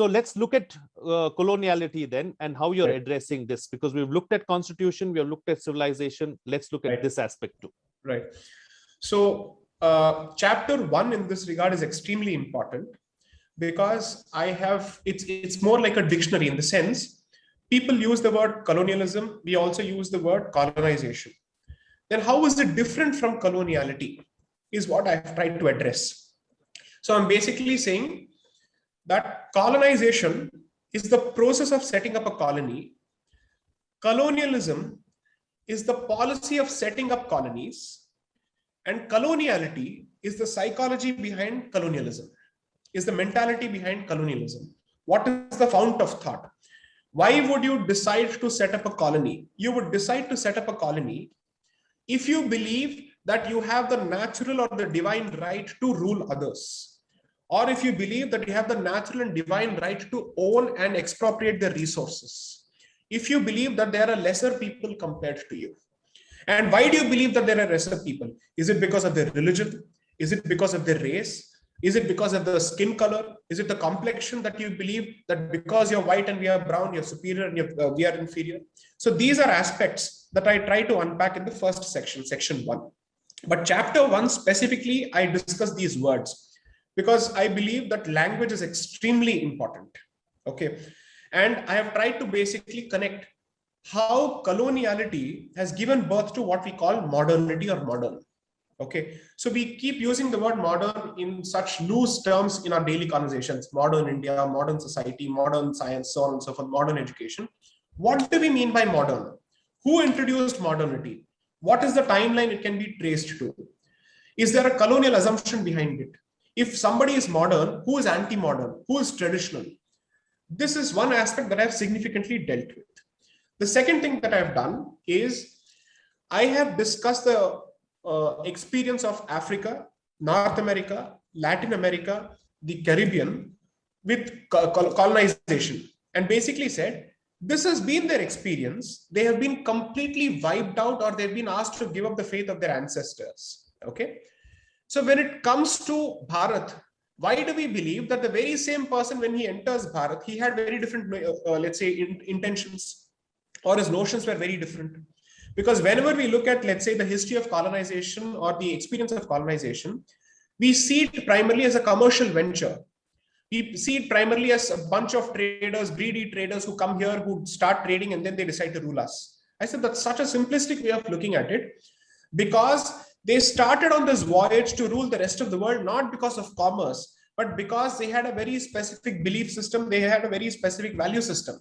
So let's look at coloniality then, and how you're addressing this, because we've looked at constitution, we have looked at civilization. Let's look at this aspect too. Right. So chapter 1 in this regard is extremely important, because it's more like a dictionary, in the sense people use the word colonialism, we also use the word colonization. Then how is it different from coloniality is what I've tried to address. So I'm basically saying that colonization is the process of setting up a colony. Colonialism is the policy of setting up colonies. And coloniality is the psychology behind colonialism, is the mentality behind colonialism. What is the fount of thought? Why would you decide to set up a colony? You would decide to set up a colony if you believe that you have the natural or the divine right to rule others, or if you believe that you have the natural and divine right to own and expropriate their resources, if you believe that there are lesser people compared to you. And why do you believe that there are lesser people? Is it because of their religion? Is it because of their race? Is it because of the skin color? Is it the complexion that you believe that because you're white and we are brown, you're superior and we are inferior? So these are aspects that I try to unpack in the first section, section 1. But chapter 1 specifically, I discuss these words because I believe that language is extremely important. Okay. And I have tried to basically connect how coloniality has given birth to what we call modernity or modern. Okay, so we keep using the word modern in such loose terms in our daily conversations: modern India, modern society, modern science, so on and so forth, modern education. What do we mean by modern? Who introduced modernity? What is the timeline it can be traced to? Is there a colonial assumption behind it? If somebody is modern, who is anti-modern? Who is traditional? This is one aspect that I've significantly dealt with. The second thing that I've done is I have discussed the experience of Africa, North America, Latin America, the Caribbean with colonization, and basically said this has been their experience. They have been completely wiped out, or they've been asked to give up the faith of their ancestors. Okay, so when it comes to Bharat, why do we believe that the very same person, when he enters Bharat, he had very different, let's say, intentions, or his notions were very different? Because whenever we look at, let's say, the history of colonization or the experience of colonization, we see it primarily as a commercial venture. We see it primarily as a bunch of traders, greedy traders who come here, who start trading, and then they decide to rule us. I said that's such a simplistic way of looking at it, because they started on this voyage to rule the rest of the world, not because of commerce, but because they had a very specific belief system. They had a very specific value system.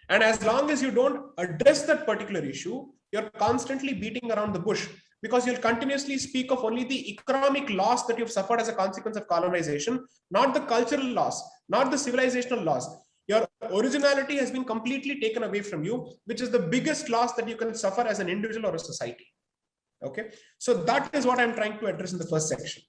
And as long as you don't address that particular issue, you're constantly beating around the bush, because you'll continuously speak of only the economic loss that you've suffered as a consequence of colonization, not the cultural loss, not the civilizational loss. Your originality has been completely taken away from you, which is the biggest loss that you can suffer as an individual or a society. Okay, so that is what I'm trying to address in the first section.